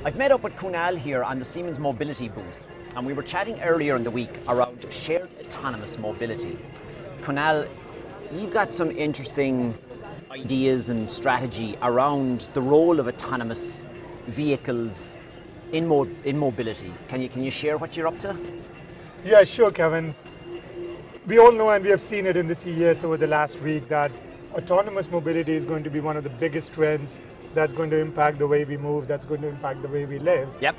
I've met up with Kunal here on the Siemens Mobility booth, and we were chatting earlier in the week around shared autonomous mobility. Kunal, you've got some interesting ideas and strategy around the role of autonomous vehicles in mobility. Can you share what you're up to? Yeah, sure, Kevin. We all know, and we have seen it in the CES over the last week, that autonomous mobility is going to be one of the biggest trends that's going to impact the way we move, that's going to impact the way we live. Yep.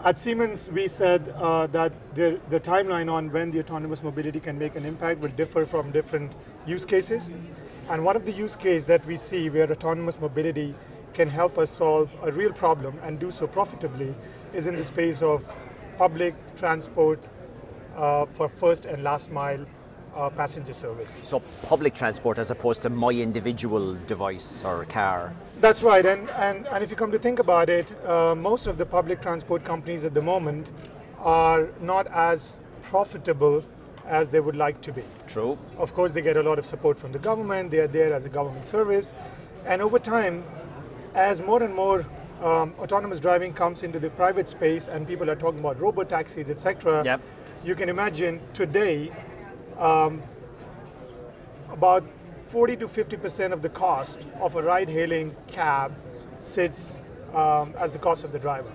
At Siemens, we said that the timeline on when the autonomous mobility can make an impact will differ from different use cases. And one of the use cases that we see where autonomous mobility can help us solve a real problem and do so profitably is in the space of public transport for first and last mile passenger service. So public transport as opposed to my individual device or car. That's right, and if you come to think about it, most of the public transport companies at the moment are not as profitable as they would like to be. True. Of course, they get a lot of support from the government, they are there as a government service, and over time, as more and more autonomous driving comes into the private space and people are talking about robo-taxis, etc., yep. You can imagine today, about 40 to 50% of the cost of a ride-hailing cab sits as the cost of the driver.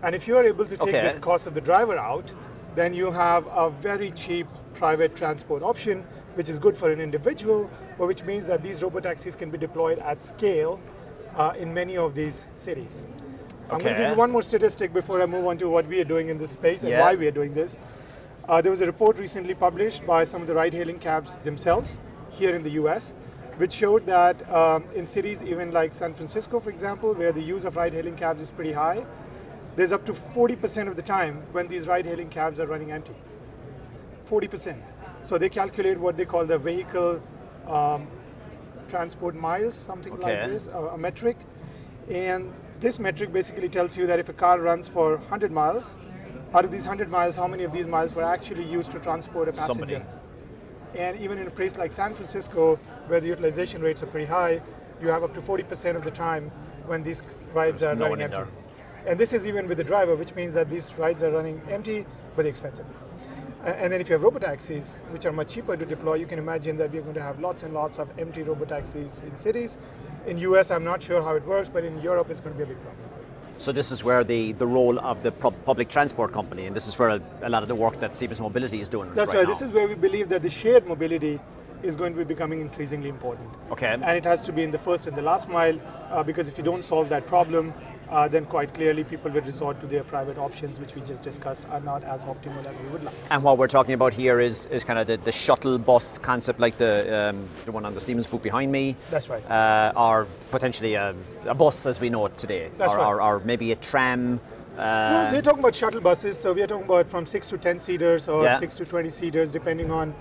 And if you are able to take the cost of the driver out, then you have a very cheap private transport option, which is good for an individual, but which means that these robotaxis can be deployed at scale in many of these cities. I'm going to give you one more statistic before I move on to what we are doing in this space and why we are doing this. There was a report recently published by some of the ride-hailing cabs themselves here in the US, which showed that in cities even like San Francisco, for example, where the use of ride-hailing cabs is pretty high, there's up to 40% of the time when these ride-hailing cabs are running empty. 40%. So they calculate what they call the vehicle transport miles, something like this, a metric. And this metric basically tells you that if a car runs for 100 miles, out of these 100 miles, how many of these miles were actually used to transport a passenger? Somebody. And even in a place like San Francisco, where the utilization rates are pretty high, you have up to 40% of the time when these rides are running empty. And this is even with the driver, which means that these rides are running empty, but they're expensive. And then if you have robotaxis, which are much cheaper to deploy, you can imagine that we're going to have lots and lots of empty robotaxis in cities. In US, I'm not sure how it works, but in Europe, it's going to be a big problem. So this is where the role of the public transport company, and this is where a lot of the work that Siemens Mobility is doing. That's right. This is where we believe that the shared mobility is going to be becoming increasingly important. Okay. And it has to be in the first and the last mile, because if you don't solve that problem, then quite clearly people will resort to their private options, which we just discussed are not as optimal as we would like. And what we're talking about here is kind of the shuttle bus concept, like the one on the Siemens booth behind me. That's right. Or potentially a bus as we know it today. That's right. Or maybe a tram. Well, we're talking about shuttle buses, so we're talking about from 6 to 10 seaters or 6 to 20 seaters, depending on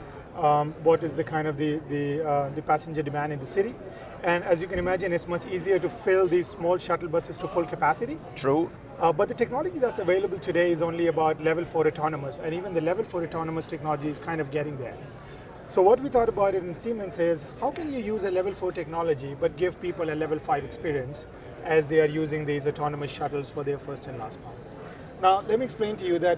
what is the kind of the passenger demand in the city. And as you can imagine, it's much easier to fill these small shuttle buses to full capacity. True. But the technology that's available today is only about level 4 autonomous, and even the level 4 autonomous technology is kind of getting there. So what we thought about it in Siemens is, how can you use a level 4 technology but give people a level 5 experience as they are using these autonomous shuttles for their first and last mile? Now, let me explain to you that,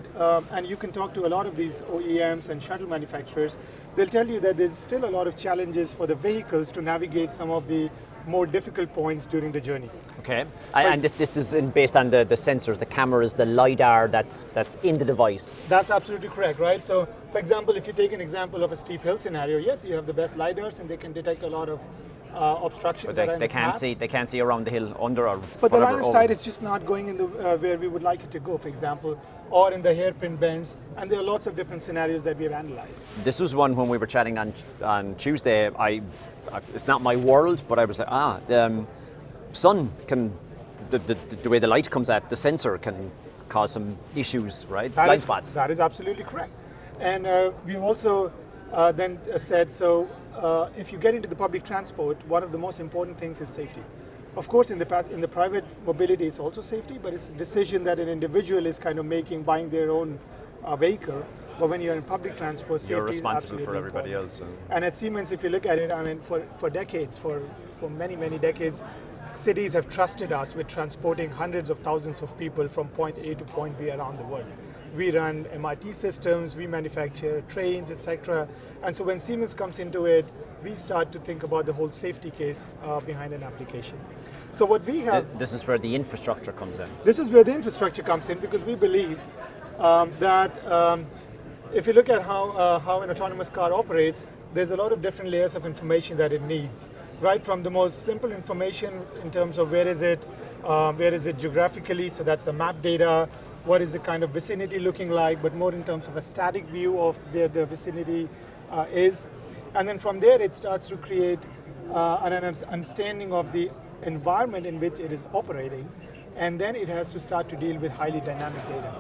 and you can talk to a lot of these OEMs and shuttle manufacturers, they'll tell you that there's still a lot of challenges for the vehicles to navigate some of the more difficult points during the journey. Okay, and this is based on the sensors, the cameras, the LiDAR that's in the device. That's absolutely correct, right? So, for example, if you take an example of a steep hill scenario, yes, you have the best LiDARs and they can detect a lot of obstructions. But they can't see around the hill under or. But the line of sight is just not going in the where we would like it to go, for example, or in the hairpin bends, and there are lots of different scenarios that we have analyzed. This was one when we were chatting on Tuesday. It's not my world, but I was like, the sun can, the way the light comes at the sensor can cause some issues, right? Blind spots. That is absolutely correct. And we've also then said, so if you get into the public transport, one of the most important things is safety. Of course, in the private mobility, it's also safety, but it's a decision that an individual is kind of making, buying their own vehicle. But when you're in public transport, safety you're responsible is for everybody important. else. And at Siemens, if you look at it, I mean, for decades, for many, many decades, cities have trusted us with transporting hundreds of thousands of people from point A to point B around the world. We run MRT systems, we manufacture trains, etc. And so when Siemens comes into it, we start to think about the whole safety case behind an application. So what we have... This is where the infrastructure comes in. This is where the infrastructure comes in, because we believe that if you look at how an autonomous car operates, there's a lot of different layers of information that it needs, right? From the most simple information in terms of where is it geographically, so that's the map data, what is the kind of vicinity looking like, but more in terms of a static view of where the vicinity is. And then from there it starts to create an understanding of the environment in which it is operating, and then it has to start to deal with highly dynamic data.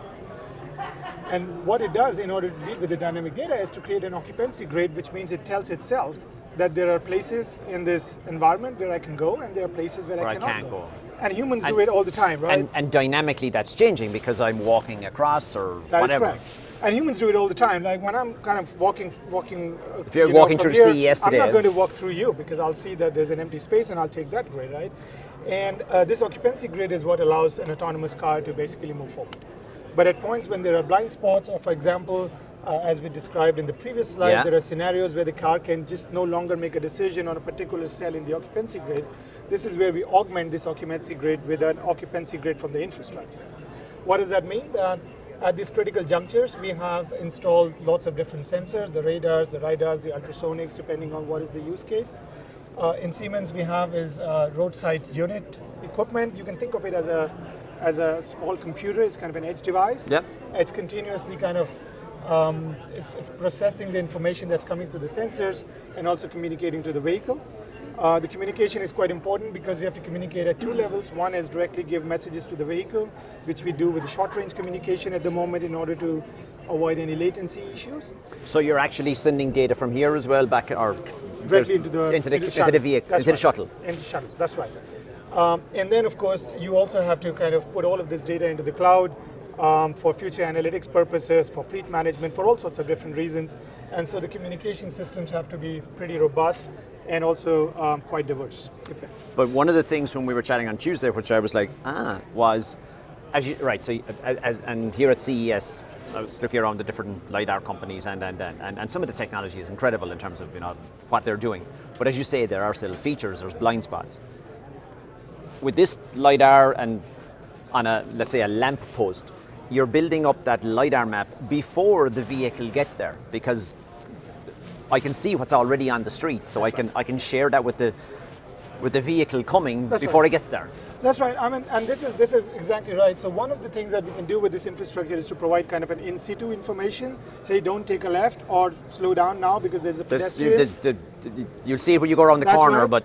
And what it does in order to deal with the dynamic data is to create an occupancy grid, which means it tells itself that there are places in this environment where I can go, and there are places where I cannot go. And humans do it all the time, right? And dynamically that's changing because I'm walking across or that whatever. That is correct. And humans do it all the time. Like when I'm kind of walking. If you're walking through CES today, I'm not going to walk through you because I'll see that there's an empty space and I'll take that grid, right? And this occupancy grid is what allows an autonomous car to basically move forward. But at points when there are blind spots, or for example, as we described in the previous slide, there are scenarios where the car can just no longer make a decision on a particular cell in the occupancy grid. This is where we augment this occupancy grid with an occupancy grid from the infrastructure. What does that mean? That at these critical junctures, we have installed lots of different sensors, the radars, the LiDARs, the ultrasonics, depending on what is the use case. In Siemens, we have is roadside unit equipment. You can think of it as a small computer. It's kind of an edge device. Yep. It's continuously kind of it's processing the information that's coming through the sensors and also communicating to the vehicle. The communication is quite important because we have to communicate at two levels. One is directly give messages to the vehicle, which we do with the short-range communication at the moment in order to avoid any latency issues. So you're actually sending data from here as well back, or directly into the vehicle, into the shuttle. Into shuttles, that's right. And then, of course, you also have to kind of put all of this data into the cloud for future analytics purposes, for fleet management, for all sorts of different reasons. And so the communication systems have to be pretty robust and also quite diverse. But one of the things when we were chatting on Tuesday, which I was like, was, and here at CES, I was looking around the different LiDAR companies, and some of the technology is incredible in terms of what they're doing. But as you say, there are still features, there's blind spots. With this LiDAR and on let's say a lamp post, you're building up that LiDAR map before the vehicle gets there, because I can see what's already on the street, so I can share that with the vehicle coming before it gets there. That's right. I mean, and this is exactly right. So one of the things that we can do with this infrastructure is to provide kind of an in situ information. Hey, don't take a left or slow down now because there's a pedestrian. You'll see it when you go around the corner, right.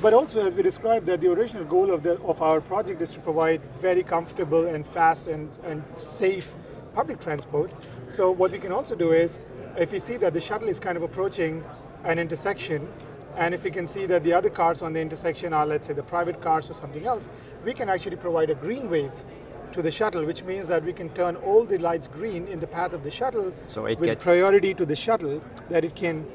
But also, as we described, that the original goal of our project is to provide very comfortable and fast and safe public transport. So what we can also do is, if we see that the shuttle is kind of approaching an intersection, and if we can see that the other cars on the intersection are, let's say, the private cars or something else, we can actually provide a green wave to the shuttle, which means that we can turn all the lights green in the path of the shuttle, so it with priority to the shuttle that it can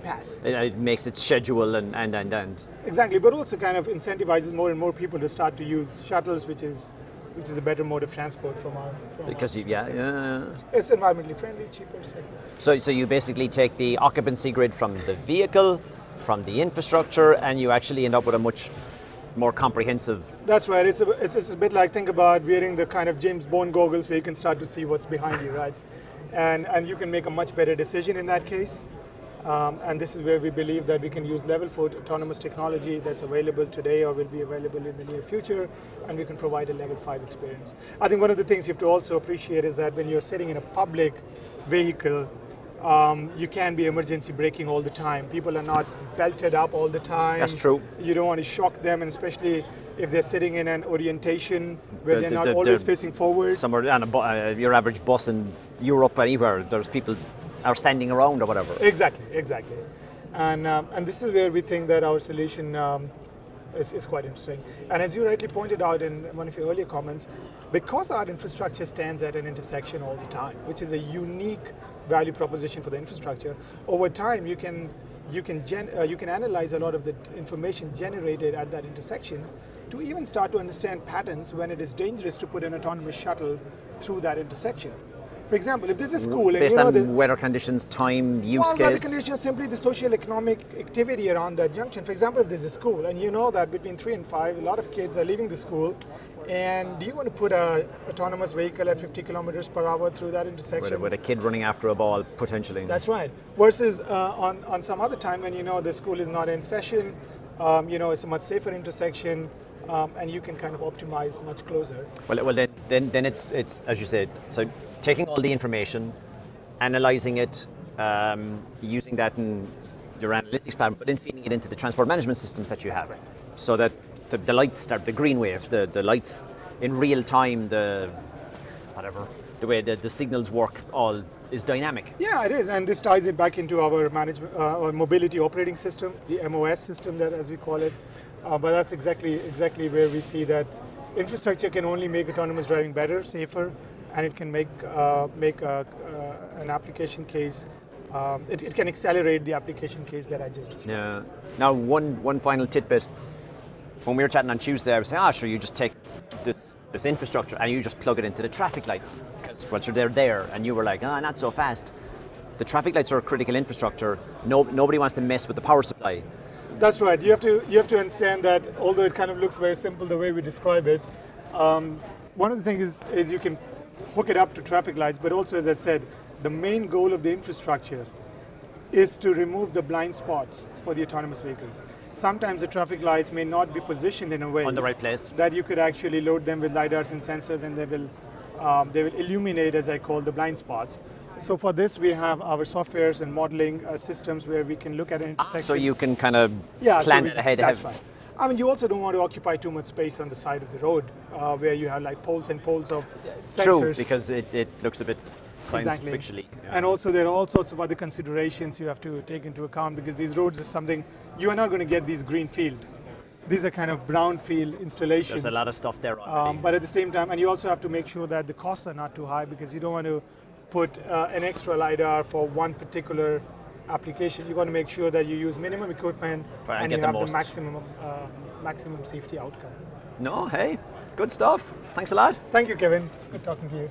pass. It makes its schedule and. Exactly, but also kind of incentivizes more and more people to start to use shuttles, which is a better mode of transport from our. It's environmentally friendly, cheaper. So you basically take the occupancy grid from the vehicle, from the infrastructure, and you actually end up with a much more comprehensive. That's right. It's a bit like, think about wearing the kind of James Bond goggles where you can start to see what's behind you, right? And you can make a much better decision in that case. And this is where we believe that we can use level 4 autonomous technology that's available today or will be available in the near future, and we can provide a level 5 experience. I think one of the things you have to also appreciate is that when you're sitting in a public vehicle, you can be emergency braking all the time. People are not belted up all the time. That's true. You don't want to shock them, and especially if they're sitting in an orientation where they're not always facing forward. Somewhere on your average bus in Europe, anywhere, there's people are standing around or whatever. Exactly. And this is where we think that our solution is quite interesting. And as you rightly pointed out in one of your earlier comments, because our infrastructure stands at an intersection all the time, which is a unique value proposition for the infrastructure, over time you can you can analyze a lot of the information generated at that intersection to even start to understand patterns when it is dangerous to put an autonomous shuttle through that intersection. For example, if there's a school and based you know on weather conditions, time, use well, case. weather conditions, simply the social economic activity around that junction. For example, if there's a school and you know that between 3 and 5, a lot of kids are leaving the school, and do you want to put an autonomous vehicle at 50 kilometers per hour through that intersection? With a kid running after a ball, potentially. That's right. Versus on some other time when you know the school is not in session, you know, it's a much safer intersection, and you can kind of optimize much closer. Well, then it's as you said. So taking all the information, analyzing it, using that in your analytics plan, but then feeding it into the transport management systems that you have, right. So that the lights start, the green wave, the lights in real time, the way the signals work, all is dynamic. Yeah, it is, and this ties it back into our management, our mobility operating system, the MOS system, that as we call it. But that's exactly where we see that infrastructure can only make autonomous driving better, safer, and it can make an application case. It can accelerate the application case that I just described. Yeah. Now, one final tidbit. When we were chatting on Tuesday, I was saying, sure, you just take this infrastructure and you just plug it into the traffic lights, because once they're there, and you were like, not so fast. The traffic lights are a critical infrastructure. Nobody wants to mess with the power supply. That's right. You have to understand that although it kind of looks very simple the way we describe it, one of the things is you can hook it up to traffic lights, but also, as I said, the main goal of the infrastructure is to remove the blind spots for the autonomous vehicles. Sometimes the traffic lights may not be positioned in a way on the right place that you could actually load them with lidars and sensors, and they will illuminate, as I call, the blind spots. So for this, we have our softwares and modeling systems where we can look at an intersection. So you can kind of plan it ahead. That's right. I mean, you also don't want to occupy too much space on the side of the road where you have like poles and poles of sensors. True, because it looks a bit science fiction-y. Yeah. And also there are all sorts of other considerations you have to take into account, because these roads is something, you are not going to get these green field. These are kind of brown field installations. There's a lot of stuff there already. But at the same time, and you also have to make sure that the costs are not too high, because you don't want to put an extra LiDAR for one particular application. You want to make sure that you use minimum equipment and you have the maximum safety outcome. No, hey, good stuff. Thanks a lot. Thank you, Kevin. It's good talking to you.